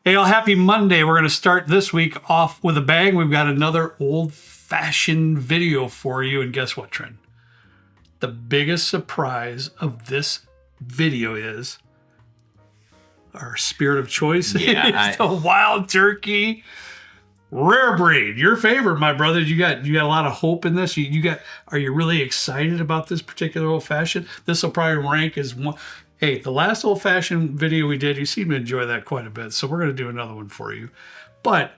Hey, all, happy Monday. We're going to start this week off with a bang. We've got another old-fashioned video for you. And guess what, Trent? The biggest surprise of this video is our spirit of choice. Yeah, the wild turkey rare breed. Your favorite, my brother. You got a lot of hope in this. Are you really excited about this particular old-fashioned? This will probably rank as one. Hey, the last old-fashioned video we did, you seem to enjoy that quite a bit, so we're going to do another one for you. But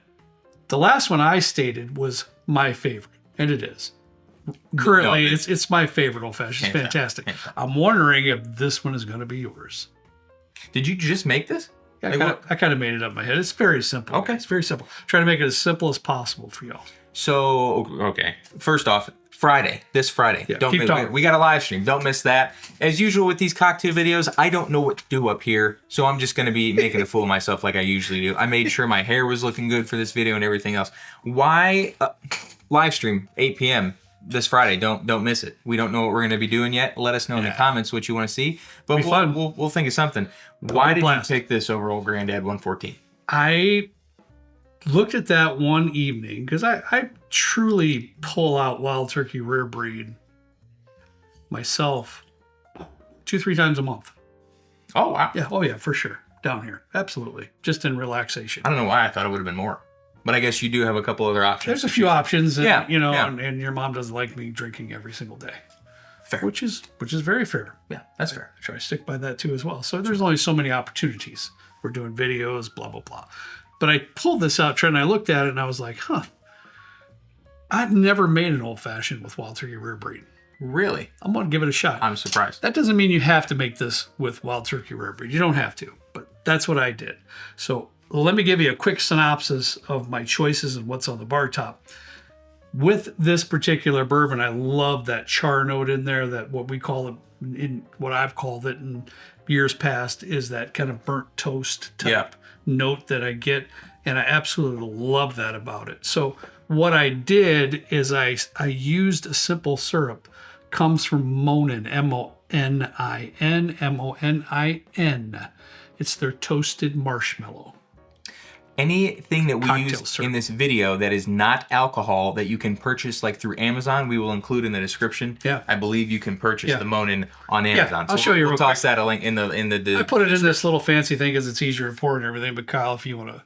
the last one I stated was my favorite, and it is. Currently, it's my favorite old-fashioned. It's fantastic. I'm wondering if this one is going to be yours. Did you just make this? Yeah, I kind of made it up in my head. It's very simple. Okay. It's very simple. Trying to make it as simple as possible for y'all. So, okay. First off, this Friday. Yeah, keep talking. We got a live stream. Don't miss that. As usual with these cocktail videos, I don't know what to do up here, so I'm just going to be making a fool of myself like I usually do. I made sure my hair was looking good for this video and everything else. Why live stream 8 p.m. this Friday? Don't miss it. We don't know what we're going to be doing yet. Let us know in the comments what you want to see. But we'll think of something. Why did you pick this over old Granddad 114? I looked at that one evening because I truly pull out wild turkey rare breed myself 2-3 times a month. Oh, wow. Yeah. Oh, yeah, for sure. Down here. Absolutely. Just in relaxation. I don't know why I thought it would have been more. But I guess you do have a couple other options. There's a few options. And, yeah. And your mom doesn't like me drinking every single day. Fair. Which is very fair. Yeah, that's fair. I try to stick by that too as well. So there's only so many opportunities. We're doing videos, blah, blah, blah. But I pulled this out, Trent, and I looked at it and I was like, I've never made an old-fashioned with wild turkey rare breed. Really? I'm going to give it a shot. I'm surprised. That doesn't mean you have to make this with wild turkey rare breed. You don't have to, but that's what I did. So let me give you a quick synopsis of my choices and what's on the bar top. With this particular bourbon, I love that char note in there, that what we call it, in what I've called it in years past, is that kind of burnt toast type note that I get, and I absolutely love that about it. So what I did is I used a simple syrup. Comes from Monin, M-O-N-I-N, M-O-N-I-N. It's their toasted marshmallow. Anything that we use in this video that is not alcohol that you can purchase like through Amazon, we will include in the description. Yeah. I believe you can purchase the Monin on Amazon. I'll show you we'll toss that a link in the I put it in this little fancy thing because it's easier to pour and everything. But Kyle, if you want to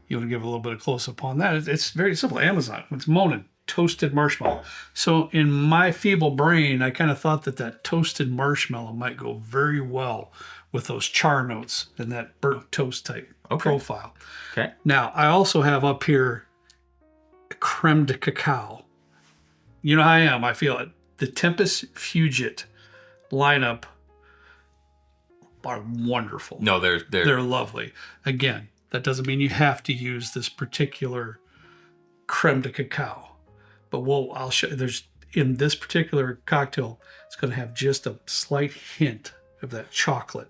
give a little bit of close up on that, it's very simple. Amazon. It's Monin. Toasted marshmallow. So in my feeble brain, I kind of thought that toasted marshmallow might go very well with those char notes and that burnt toast type profile. Okay. Now, I also have up here Crème de Cacao. You know how I am. I feel it. The Tempus Fugit lineup are wonderful. No, they're lovely. Again, that doesn't mean you have to use this particular Crème de Cacao. But I'll show you. There's in this particular cocktail, it's going to have just a slight hint of that chocolate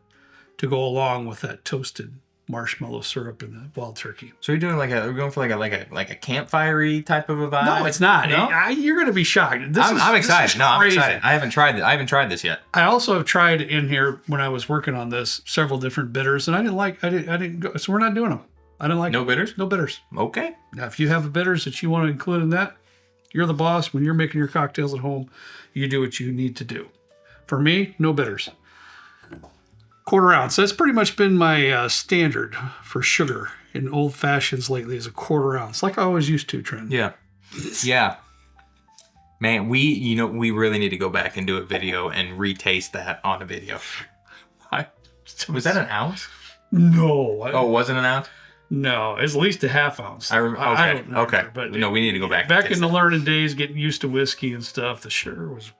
to go along with that toasted marshmallow syrup and the wild turkey. So we're going for like a campfire-y type of a vibe? No, it's not. No? You're going to be shocked. I'm excited. I'm excited. I haven't tried this yet. I also have tried in here when I was working on this several different bitters, and I didn't go. So we're not doing them. I didn't like no bitters. No bitters. Okay. Now, if you have bitters that you want to include in that, you're the boss. When you're making your cocktails at home, you do what you need to do. For me, no bitters. 1/4 ounce. That's pretty much been my standard for sugar in old fashions lately, is a 1/4 ounce, like I always used to, Trent. Yeah. Yeah. Man, we really need to go back and do a video and retaste that on a video. Was that an ounce? No. Oh, it wasn't an ounce? No, it's at least a 1/2 ounce. I don't remember, okay. But no, we need to go back. Back in the learning days, getting used to whiskey and stuff, the sugar was a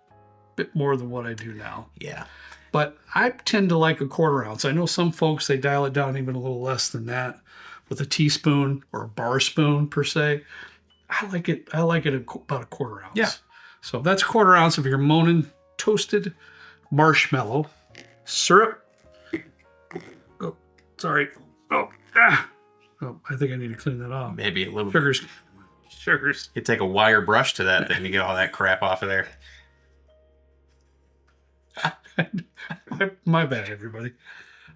bit more than what I do now. Yeah. But I tend to like a 1/4 ounce. I know some folks, they dial it down even a little less than that with a teaspoon or a bar spoon per se. I like it about a 1/4 ounce. Yeah. So that's a 1/4 ounce of your Monin toasted marshmallow syrup. Oh, sorry. Oh, I think I need to clean that off. Maybe a little Sugars. You take a wire brush to that thing to get all that crap off of there. My bad, everybody.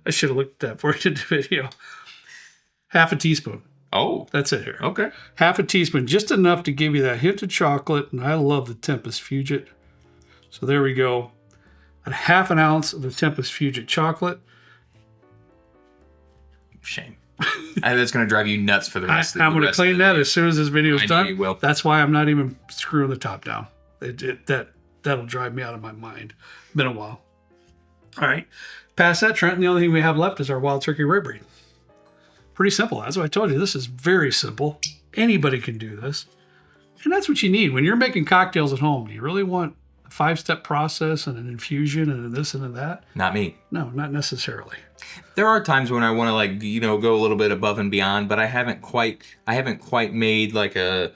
I should have looked at that before I did the video. half a teaspoon. Oh, That's it here. okay. Half a teaspoon, just enough to give you that hint of chocolate. And I love the Tempus Fugit. So there we go. A half an ounce of the Tempus Fugit chocolate. Shame. That's going to drive you nuts for the rest of the I'm going to clean that as soon as this video is I know done. you will. That's why I'm not even screwing the top down. That'll drive me out of my mind. Been a while. All right. Past that, Trent, the only thing we have left is our wild turkey rare breed. Pretty simple. That's what I told you. This is very simple. Anybody can do this. And that's what you need. When you're making cocktails at home, do you really want a 5-step process and an infusion and a this and a that? Not me. No, not necessarily. There are times when I want to go a little bit above and beyond, but I haven't quite made like a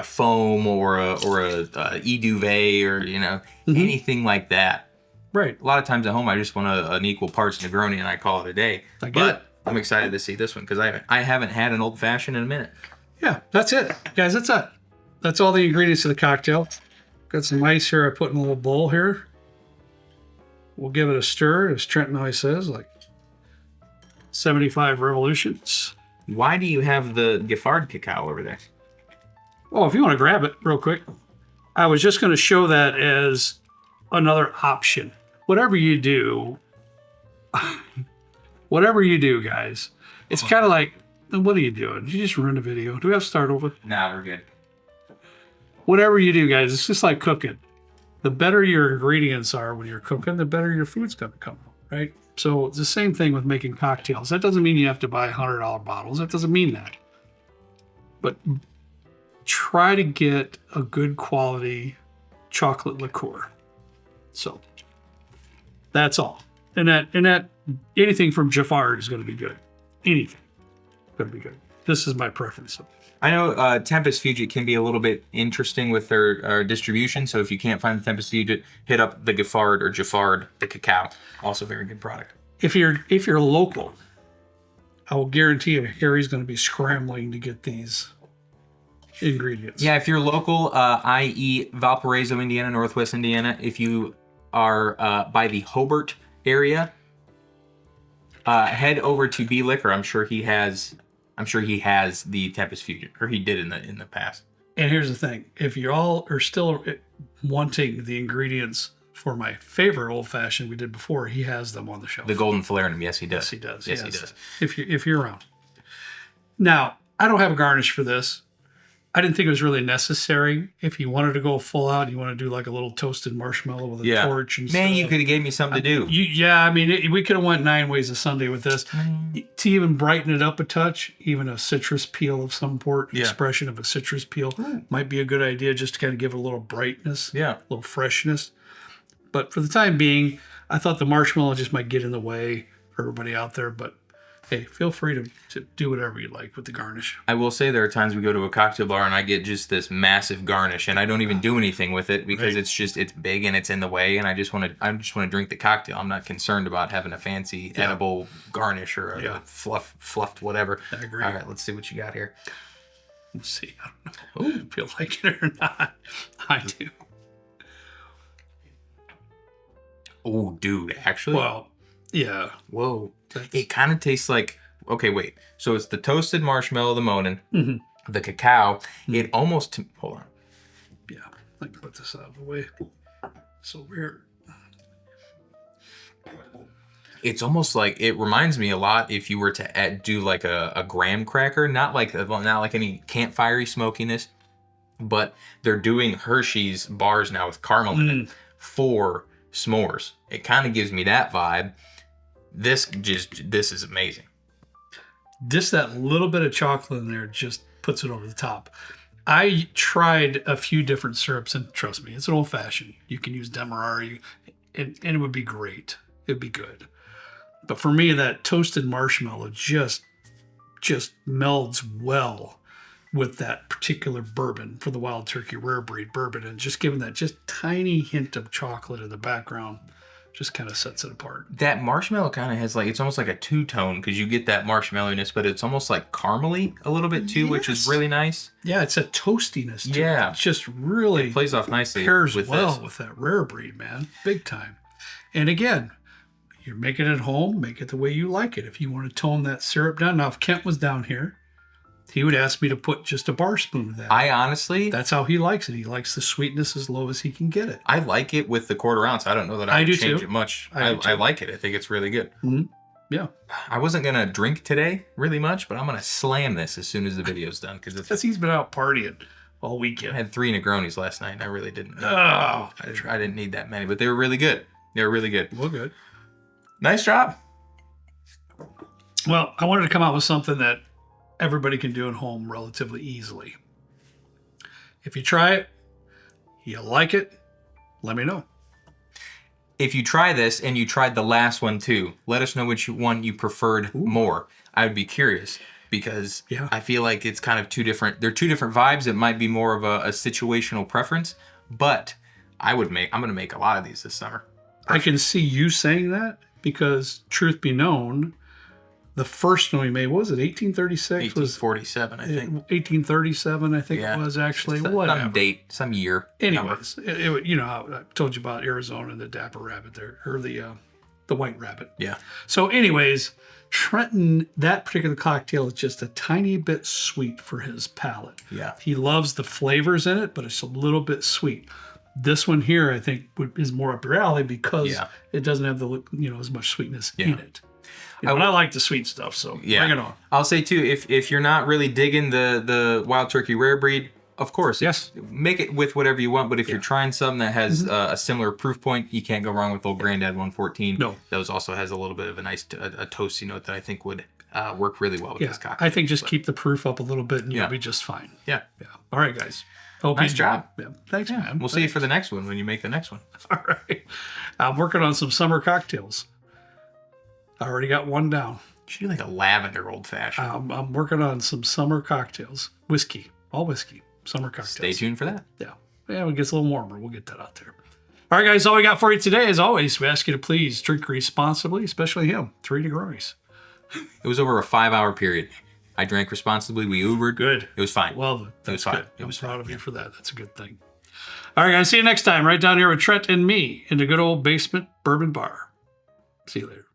foam or a e-duvet or anything like that. Right. A lot of times at home I just want an equal parts Negroni and I call it a day. I get it. I'm excited to see this one because I haven't had an old fashioned in a minute. Yeah, that's it. Guys, that's it. That's all the ingredients of the cocktail. Got some ice here I put in a little bowl here. We'll give it a stir, as Trenton always says, like 75 revolutions. Why do you have the Giffard cacao over there? Oh, if you want to grab it real quick. I was just going to show that as another option. Whatever you do, guys, it's kind of like, what are you doing? You just ruined the video. Do we have to start over? Nah, we're good. Whatever you do, guys, it's just like cooking. The better your ingredients are when you're cooking, the better your food's going to come, right? So it's the same thing with making cocktails. That doesn't mean you have to buy $100 bottles. That doesn't mean that. But try to get a good quality chocolate liqueur. So that's all. And that anything from Giffard is going to be good. Anything going to be good. This is my preference. I know Tempus Fugit can be a little bit interesting with their distribution. So if you can't find the Tempus Fugit, hit up the Giffard or Giffard, the cacao. Also very good product. If you're local, I will guarantee you Harry's going to be scrambling to get these ingredients. Yeah, if you're local, i.e. Valparaiso, Indiana, Northwest Indiana, if you are by the Hobart area, head over to B Liquor. I'm sure he has the Tempus Fugit, or he did in the past. And here's the thing: if you all are still wanting the ingredients for my favorite old fashioned we did before, he has them on the shelf. The Golden Falernum, yes, he does. Yes, he does. Yes, he does. If you're around. Now, I don't have a garnish for this. I didn't think it was really necessary. If you wanted to go full out, you want to do like a little toasted marshmallow with a torch and stuff. Man, you could have gave me something to do. We could have went 9 ways of Sunday with this. To even brighten it up a touch, even a citrus peel of some expression of a citrus peel might be a good idea, just to kind of give it a little brightness, a little freshness. But for the time being, I thought the marshmallow just might get in the way for everybody out there. But hey, feel free to do whatever you like with the garnish. I will say there are times we go to a cocktail bar and I get just this massive garnish and I don't even do anything with it because it's big and it's in the way and I just want to drink the cocktail. I'm not concerned about having a fancy edible garnish or a fluffed whatever. I agree. All right, let's see what you got here. Let's see. I don't know if you feel like it or not. I do. Oh, dude, actually. Well, yeah. Whoa. It kind of tastes like, okay, wait. So it's the toasted marshmallow, the Monin, the cacao. It almost, hold on. Yeah, I can put this out of the way. So weird. It's almost like, it reminds me a lot if you were to do like a graham cracker, not like any campfire smokiness, but they're doing Hershey's bars now with caramel in it for s'mores. It kind of gives me that vibe. This is amazing. Just that little bit of chocolate in there just puts it over the top. I tried a few different syrups, and trust me, it's an old fashioned. You can use Demerara, and it would be great. It'd be good. But for me, that toasted marshmallow just melds well with that particular bourbon for the Wild Turkey Rare Breed bourbon, and just giving that just tiny hint of chocolate in the background just kind of sets it apart. That marshmallow kind of has it's almost like a two-tone because you get that marshmallowiness, but it's almost like caramely a little bit too, which is really nice. Yeah, it's a toastiness to it. It's just really it plays off nicely pairs with that Rare Breed, man. Big time. And again, You're making it at home, make it the way you like it. If you want to tone that syrup down. Now, if Kent was down here, he would ask me to put just a bar spoon of that. I honestly... That's how he likes it. He likes the sweetness as low as he can get it. I like it with the 1/4 ounce. I don't know that I would change it much. I like it. I think it's really good. Mm-hmm. Yeah. I wasn't going to drink today really much, but I'm going to slam this as soon as the video's done. Because he's been out partying all weekend. I had 3 Negronis last night, and I really didn't. Oh. I didn't need that many, but they were really good. They were really good. Well, good. Nice job. Well, I wanted to come out with something that everybody can do at home relatively easily. If you try it, you like it, let me know. If you try this and you tried the last one too, let us know which one you preferred more. I would be curious because I feel like it's kind of two different. They're two different vibes. It might be more of a situational preference, but I'm going to make a lot of these this summer. I can see you saying that because, truth be known, the first one we made, what was it, 1836? 1847, I think. 1837, I think it was actually. Whatever. Some date, some year. Anyways, you know, I told you about Arizona and the dapper rabbit there, or the white rabbit. Yeah. So anyways, Trenton, that particular cocktail is just a tiny bit sweet for his palate. Yeah. He loves the flavors in it, but it's a little bit sweet. This one here, I think, is more up your alley because it doesn't have the as much sweetness in it. And I like the sweet stuff, so bring it on. I'll say too, if you're not really digging the wild turkey rare breed, of course, make it with whatever you want. But if you're trying something that has a similar proof point, you can't go wrong with Old Granddad 114. No, those also has a little bit of a nice a toasty note that I think would work really well with this cocktail. I think just keep the proof up a little bit, and you'll be just fine. Yeah. All right, guys. Nice job. Yeah. Thanks, man. We'll see you for the next one when you make the next one. All right. I'm working on some summer cocktails. I already got one down. You should do like a lavender old fashioned. I'm working on some summer cocktails. Whiskey. All whiskey. Summer cocktails. Stay tuned for that. Yeah. When it gets a little warmer, we'll get that out there. All right, guys. All we got for you today, as always, we ask you to please drink responsibly, especially him. 3 Negronis. It was over a 5-hour period. I drank responsibly. We Ubered. Good. It was fine. Well, it was fine. I'm proud of you for that. That's a good thing. All right, guys. See you next time right down here with Trent and me in the good old basement bourbon bar. See you later.